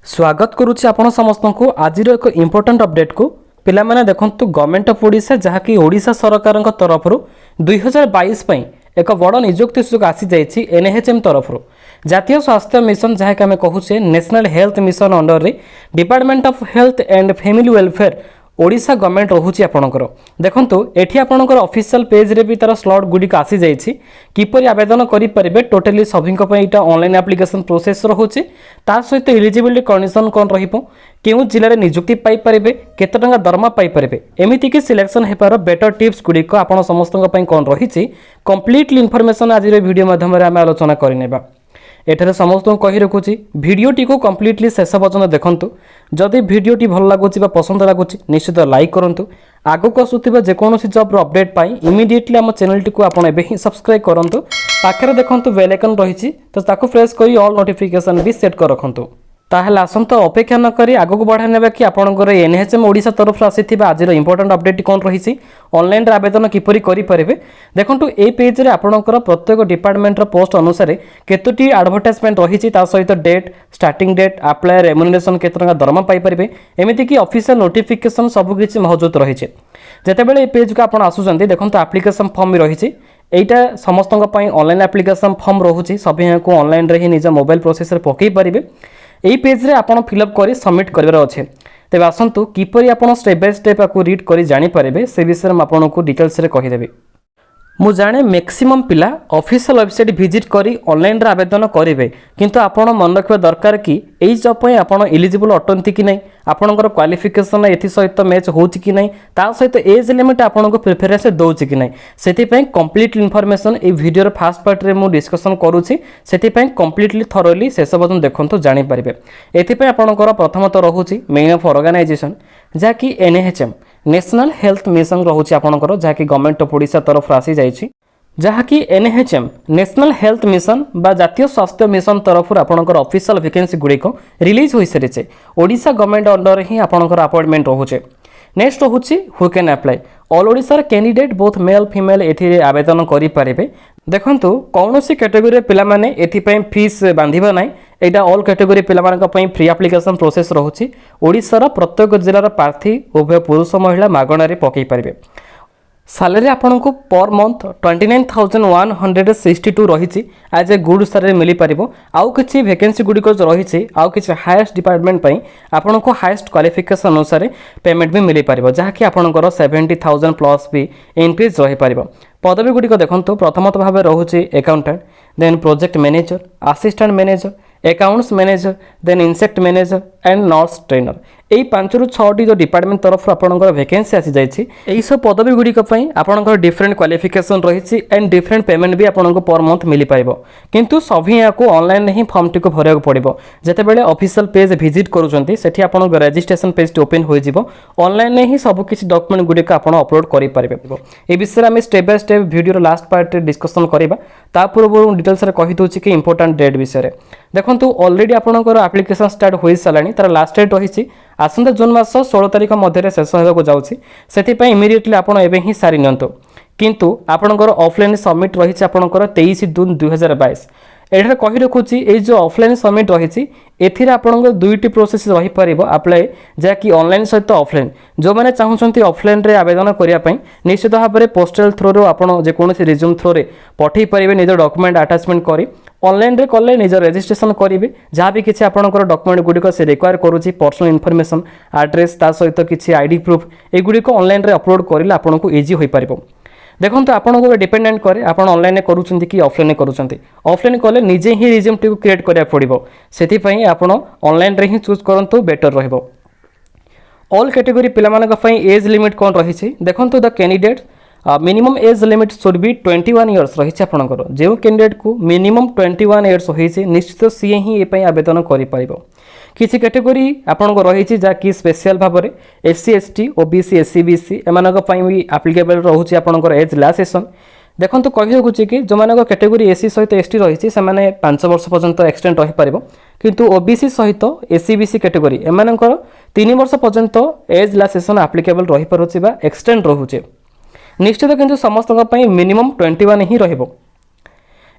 स्वागत करुच्ची आपण समस्त को आज एक इम्पोर्टाट अपडेट को पिला माने देखंतु गवर्नमेंट ऑफ ओडिशा जहाँकि ओडिशा सरकार तरफ 2022 एक बड़ निजुक्ति सुयोग आसी जाइए एनएचएम तरफ जातीय स्वास्थ्य मिशन जहाँकि आम कहूचे नेशनल हेल्थ मिशन अंडर रे department of health and family welfare Odisha government रोचे आपणकर देखो ये आपणकर ऑफिशियल पेज रे भी तार स्लॉट गुड़िक आसी जाइए किपर आवेदन करेंगे टोटाली सभी ऑनलाइन एप्लिकेशन प्रोसेस रोचे ता सहित एलिजिबिलिटी कंडीशन कौन रु जिले में निजुक्ति पाइपर केते टंका दरमा पाइपर एमतीक सिलेक्शन होपार बेटर टिप्स गुड़िक आप समस्त कौन रही कंप्लीटली इनफॉरमेशन आज वीडियो माध्यम आम आलोचना करने एठारे समस्त कही रखुची वीडियोटी को कंप्लीटली शेष पर्यंत देखंतु जदि वीडियोटी भल लगुच पसंद लगुच निश्चित लाइक करूँ आगक आसुवा जेकोसी जॉब अपडेट पाई इमिडिएटली आम चैनल टी आपड़ एवं सब्सक्राइब करूँ पाखे देखो बेल आइकन रही तो ताकू प्रेस कर ऑल नोटिफिकेशन भी सेट कर रखु ताहले आसंत अपेक्षा न करी आगक बढ़ा नेबा कि आपनकर एनएचएम ओडिशा तरफ आसीथिबा आज इंपोर्टेंट अपडेट कौन रही ऑनलाइन आवेदन किपरि करि परिबे देखंतु ए पेज रे आपनकर प्रत्येक डिपार्टमेंट रो पोस्ट अनुसार केतोटी एडवर्टाइजमेंट रही ता सहित date starting date apply remuneration केते टंका दरमा पाई परिबे एमिति कि ऑफिशियल नोटिफिकेशन सब किछि मौजूद रही जेतेबेले ए पेज को आपण आसुचंती देखंतु एप्लिकेशन फॉर्म भी रही एटा समस्त ऑनलाइन एप्लिकेशन फॉर्म रोचे सभी को ऑनलाइन रे ही निज मोबाइल प्रोसेस रे पकई परिबे यही पेज रे आपन फिलअप कर सबमिट कर अच्छे तेज आसतु किपरि आपन स्टेप बाय स्टेप आपको रीड कर जानीपारे से विषय में आपको डिटेल्स रे कहीदेवी मु जाने मैक्सिमम पिला ऑफिशियल वेबसाइट विजिट करी ऑनलाइन रे आवेदन करेंगे किंतु आपण मन रखा दरकार कि यही जॉब पे आपण एलिजिबल अटंती कि नहीं आपणकर क्वालिफिकेशन एथि सहित मैच होची कि नहीं ता सहित एज लिमिट आपनको प्रेफरेंस दोची कि नहीं सेति कंप्लीट इनफॉरमेशन ए वीडियो फास्ट पार्ट रे मु डिस्कशन करूची सेति कंप्लीटली थरोली शेष पर्यंत देखंतु जानि परिबे एथि आपणकर प्रथमतः रहूची मेन ऑफ ऑर्गेनाइजेशन जाकि एनएचएम नेशनल हेल्थ मिशन रोचे आपणकर जाकि गवर्नमेंट ऑफ ओडिशा तरफ आसी जाइछि जहाँकि एनएचएम नेशनल हेल्थ मिशन बा जातीय स्वास्थ्य मिशन तरफ आपणकर ऑफिशियल वैकेंसी गुड़िक रिलीज हो सारी ओडिशा गवर्नमेंट अंडर ही आपणकर अपॉइंटमेंट रोचे नेक्स्ट रोचे हु कैन अप्लाई ऑल ओडिशार कैंडिडेट बोथ मेल फीमेल एथि आवेदन करेंगे देखंतु कौन सी कैटेगोरी पिला माने एथिपाई फीस बांधिबा नाही एटा ऑल कैटेगोरी पिला मानक पई फ्री एप्लिकेशन प्रोसेस रोचे ओडिशार प्रत्येक जिलार प्रार्थी उभय पुरुष महिला मागणारे पकई पारिबे सैलरी आपन को पर मंथ 29,162 रही आज ए गुड सैलरी मिल पार आउ कि वैकेंसी गुड़िक रही आउ कि हाएस्ट डिपार्टमेंट पर आपन को हाएस्ट क्वालिफिकेशन अनुसार पेमेंट भी मिल पार जहाँकि आपंकर 70,000 प्लस भी इनक्रीज रही पार पदवी गुड़िक देखो प्रथमतः भाव रोचे accountant then project manager assistant manager accounts manager then इंसेक्ट मैनेजर एंड नर्स ट्रेनर यही 5 ରୁ 6टी जो डिपार्टमेंट तरफ आपंकर वैकेंसी आसी जाइए सब पदवी गुड़िक आपंकर डिफरेंट क्वालिफिकेशन रही एंड डिफरेंट पेमेंट भी आपको पर मंथ मिल पार किंतु सभी यहाँ को ऑनलाइन ही फॉर्म टी भरवा पड़ो जितेबाला ऑफिशियल पेज विजिट करुँच आप रजिस्ट्रेशन पेज टी ओपन हो ऑनलाइन ही सबकि डॉक्यूमेंट गुड़िक आप अपलोड करेंगे ये विषय में step by step video last part discussion करवा पूर्व डिटेल्स कहीदे कि इंपोर्टेंट डेट विषय देखो ऑलरेडी आपंकर एप्लिकेशन स्टार्ट हो सारा तार लास्ट डेट रही आसंता जून मास 16 तारिख मध्य शेष होगा जाऊँगी इमिडिएटली आपड़ एवं ही सारी नियंतु किंतु आपणकर ऑफलाइन सबमिट रही आपंकर 23 जून 2022 एठार कही रखुची ये जो ऑफलाइन सबमिट रही एथिरे आपंकर दुईटी प्रोसेस रही पार अप्लाई जहाँकि ऑनलाइन सहित ऑफलाइन जो मैंने चाहते ऑफलाइन रे आवेदन करने निश्चित भाव में पोस्टल थ्रो आपड़ जेकोसी रिज्यूम थ्रो पठे पारे निज डॉक्यूमेंट अटैचमेंट कर ऑनलाइन रे कले निज रजिस्ट्रेशन करेंगे जहाँ भी किसी आपंकर डॉक्यूमेंट गुड़िक से रिक्वायर करुच्ची पर्सनल इनफॉरमेशन एड्रेस ता सहित किसी आईडी प्रूफ एगुड़िक ऑनलाइन रे अपलोड करेंगे आपको इजी हो पार देखो आपको डिपेंडेंट करे आप ऑनलाइन करूँ कि ऑफलाइन करूँ ऑफलाइन कले निजे ही रिज्यूम टी क्रिएट करा पड़ो से आप ऑनलाइन रे ही चूज करूँ बेटर रहिबो ऑल कैटेगरी पिला एज लिमिट कौन रही देखो the candidate minimum age limit should be 21 years रही आपंकर जो कैंडिडेट को मिनिमम 21 इयर्स होती निश्चित सी ही ये आवेदन कर किसी कैटेगोरी आपन रही जहाँकि स्पेशल भाव में SC ST OBC SC BC एम भी आप्लिकेबल रोचे आपंकर एज रिलैक्सेशन देखो कही रखुच्छे कि जो मान कैटेगोरी SC सहित ST रही से 5 वर्ष पर्यंत एक्सटेंड रही पार किंतु OBC सहित SC BC कैटेगोरी एमकर 3 वर्ष पर्यंत एज रिलैक्सेशन आप्लिकेबल रही पारे एक्सटेंड रोचे निश्चित किंतु समस्त मिनिमम 21 ही रहिबो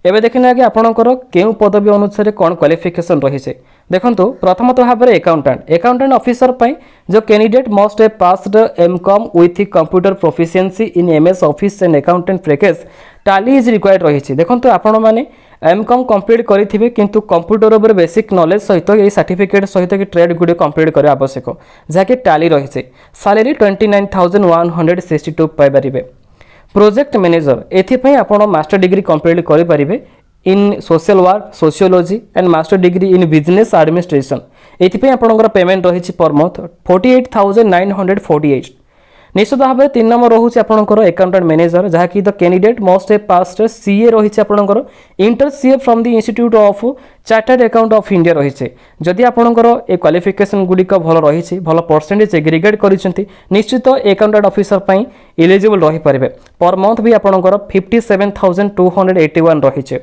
एबे देखिना कि आपणकर केउ पदवी अनुसार कौन क्वालिफिकेशन रही है देखो प्रथमतः भाव में अकाउंटेंट ऑफिसर पर जो candidate must have passed MCom with computer proficiency in MS office and accountant package Tally is required रही देखो आपण मैंने एमकॉम कंप्लीट करेंगे किंतु कंप्यूटर उपर बेसिक नॉलेज सहित ये सर्टिफिकेट सहित कि ट्रेड गुड़ी कंप्लीट करने आवश्यक जहाँकि टाली रही सैलरी 29,162 पाइबारे प्रोजेक्ट मैनेजर एथिपाई आपण मास्टर डिग्री कंप्लीट करेंगे in social work sociology and master degree in business administration एथिपाई आपणकर पेमेंट रही पर मंथ 48,948 निश्चित भाव में 3 नंबर रोचे आपंकर अकाउंटेंट मैनेजर जहाँकि the candidate must have passed CA रही आपंकर inter CA from the institute of chartered account of India रही जदि आपंकर ए क्वालिफिकेशन गुड़िक भल रही भल परसेंटेज एग्रीगेट कर निश्चित अकाउंटेंट ऑफिसर पर एलिजिबल रही पारे पर मंथ भी आपंकर 57,281 रही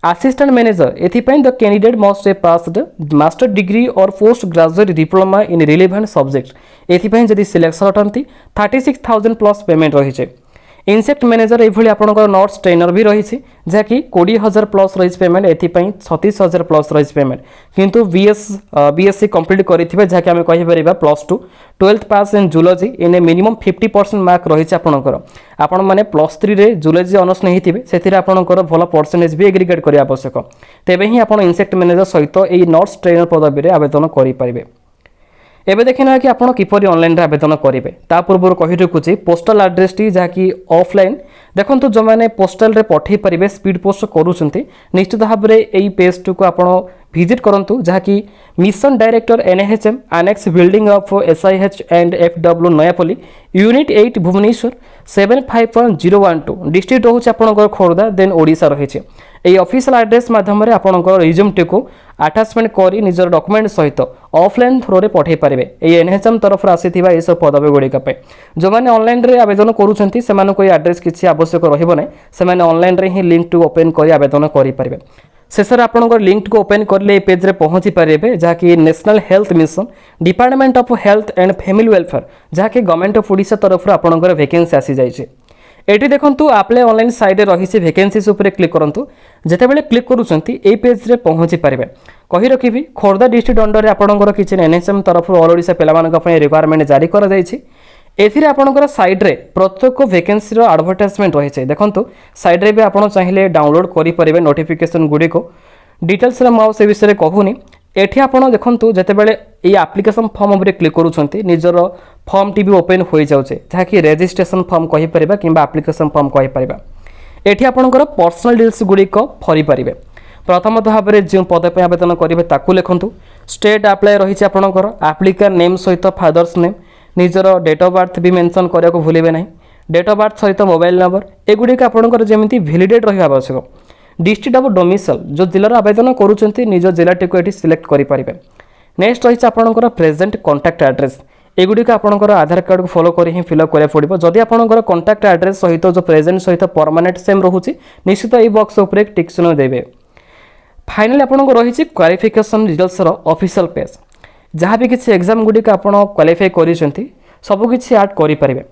असिस्टेंट मैनेजर एथिपाई the candidate must have passed master degree और post graduate diploma in relevant subject एथिपाई जदि सिलेक्शन अटंती 36,000 प्लस पेमेंट रही इनसेक्ट मैनेजर ये आपंकर नर्स ट्रेनर भी रही जहाँकि 20,000 प्लस रही पेमेंट एथिपाई 36,000 प्लस रही पेमेंट किंतु बीएससी कंप्लीट करेंगे जहाँकि आम कहीपर +2 12th पास इन जूलॉजी इन मिनिमम 50% मार्क रही आपंकर आपण मैंने +3 रे जूलॉजी ऑनर्स नहीं थे से आपंकर भल परसेंटेज भी एग्रीगेट करने आवश्यक तेबे ही आप इनसेक्ट मैनेजर सहित यही नर्स ट्रेनर पदवी में आवेदन करेंगे एबे देखिना कि आपण किपरि ऑनलाइन रे आवेदन करेंगे ता पूर्व कहि रखुची पोस्टल एड्रेस टी जहाँकि ऑफलाइन देखो जो मैंने पोस्टल रे पठे पारे स्पीड पोस्ट करूछंती निश्चित भाव में यही पेज टू को आपण विजिट करंतु जहाँकि mission director NHM annex building of SIH and FW Nayapalli unit 8 Bhubaneswar 75.012 district रोचे आपंकर खोर्धा देन ओडिशा रही यही ऑफिशियल एड्रेस माध्यम आपंकर रिज्यूम टी को आटाचमेंट कर निजर डॉक्यूमेंट सहित ऑफलाइन थ्रो रे पठे पारे ये एनएचएम तरफ आसी सब पदवी गुड़िक जो मैंने ऑनलाइन रे आवेदन करूछंती सेमानको ये एड्रेस किसी आवश्यक रहिबो नै सेमाने ऑनलाइन रे ही लिंक टू ओपन कर आवेदन करि पारे शेषर आपंकर लिंक को ओपन करले पेज रे पहुंची पारे जहाँकि national health mission department of health and family welfare जहाँकि गवर्नमेंट ऑफ ओडिशा तरफ आपंकर वैकेंसी आसी जाइए एटी देखंतु आप्ले ऑनलाइन साइड रे रही वैकेंसीज उपर क्लिक करंतु जेते बेले क्लिक करूछंती ए पेज रे पहुंची पारिबे कहि रखिबी खोर्धा डिस्ट्रिक्ट अंडर रे आपणकर किछि एनएचएम तरफ ऑल ओडिशा पिलामानक पय रिक्वायरमेंट जारी कर जाइछि एथिरे आपणकर साइड रे प्रत्येक वैकेंसी रो एडवर्टाइजमेंट रही छै देखंतु साइड रे भी आपण चाहिले डाउनलोड करि परिबे नोटिफिकेशन गुडी को डिटेल्स रे माउ से विषय रे कहूनी एठी आपण देखंतु जेते बेले ए एप्लिकेशन फॉर्म उपर क्लिक करूछंती निजर फॉर्म टी भी ओपन हो जाउछे जहाँकि रजिस्ट्रेशन फॉर्म कहि परिबा किंबा एप्लिकेशन फॉर्म कहि परिबा एठी आपणकर पर्सनल डिटेल्स गुडी को भरि परिबे प्रथमतः भाव में जो पद पे आवेदन करेंगे ताकू लिखंतु स्टेट अप्लाई रही आपंकर एप्लिकेंट नेम सहित फादर्स नेम निजर डेट ऑफ बर्थ भी मेंशन करने को भूलें ना डेट ऑफ बर्थ सहित मोबाइल नंबर एगुड़िक आपंकर जमी भैलिडेट रहा आवश्यक डिस्ट्रिक्ट ऑफ डोमिसाइल जो जिलार आवेदन करुँच निज जिलाटी को ये सिलेक्ट करेंगे नेक्स्ट रही आपंकर प्रेजेंट कॉन्टैक्ट एड्रेस एगुड़िक आपंकर आधार कार्ड को फॉलो कर फिलअप करा पड़ो जदि आपंकर कॉन्टैक्ट एड्रेस सहित जो प्रेजेंट सहित परमानेंट सेम रोचे निश्चित ये बॉक्स उपर एक टिक चिन्ह देवे फाइनाली आपको रही क्वालिफिकेशन रिजल्ट्स ऑफिशियल पेज जहाँ भी किसी एग्जाम गुड़िक आप क्वालिफाई करिसेंती सबकिछि ऐड करेंगे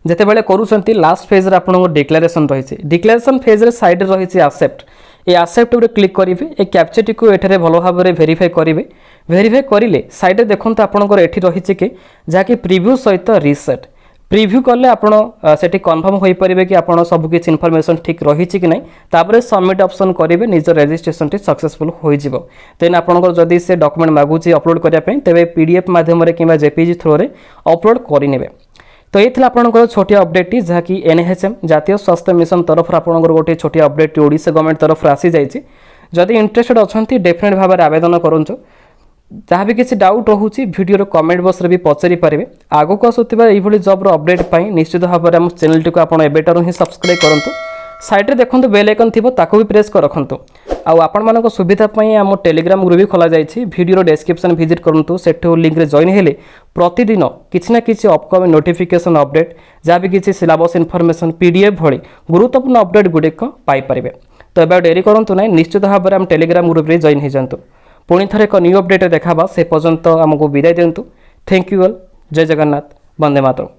जिते बड़े करुँच लास्ट फेज आपको डिक्लेरेशन रही डिक्लेरेशन फेज रे साइड रही आसेप्ट ये आसेप्ट उपर क्लिक करेंगे ये कैप्चर को ये भल भाव में वेरीफाई करेंगे वेरीफाई करेंगे साइड देखो आपंकर ये रही कि जहाँकि प्रिव्यू सहित रिसेट प्रिव्यू कले आपड़ी कन्फर्म हो पारे कि आप सबकि इनफर्मेशन ठीक रही कि नहीं तापर सबमिट ऑप्शन करेंगे निज रजिस्ट्रेशन टी सक्सेसफुल हो देन आपंकर जदि से डॉक्यूमेंट मागुची अपलोड करने तेरे पीडीएफ माध्यम कि जेपीजी थ्रो रे अपलोड करेंगे तो ये आपंकर छोटिया अपडेट जहाँकि एनएचएम जातीय स्वास्थ्य मिशन तरफ आपंकर गोटे छोटिया अपडेट ओडिशा गवर्नमेंट तरफ आसी जाइए जदि इंटरेस्टेड अच्छा डेफिनेट भाव में आवेदन करूँ जहाँ भी किसी डाउट रोचे वीडियो कमेंट बॉक्स रे भी पचारि पारे आगो को आसुवा ये जॉब अपडेट पाई निश्चित भाव में आम चैनल टी को आप एबेटारू ही सब्सक्राइब करूँ साइड रे देखो बेल आइकन थी ताको भी प्रेस कर रखु आउ सुविधा आम टेलीग्राम ग्रुप भी खोल जाइए वीडियो डिस्क्रिप्शन विजिट करूँ सेठू लिंक रे जॉइन हेले प्रतिदिन किसी ना किसी अपकमिंग नोटिफिकेशन अपडेट जहाँ भी किसी सिलेबस इनफॉरमेशन पीडीएफ भली गुरुत्वपूर्ण अपडेट गुड़िक पाइपर तो एवं डेरी करूँ ना निश्चित भाव में आम टेलीग्राम ग्रुप रे जॉइन हो जातु पुणी थे एक न्यू अपडेट देखा से पर्यंत आमको विदाय दिंतु थैंक यू ऑल जय जगन्नाथ वंदे मातरम।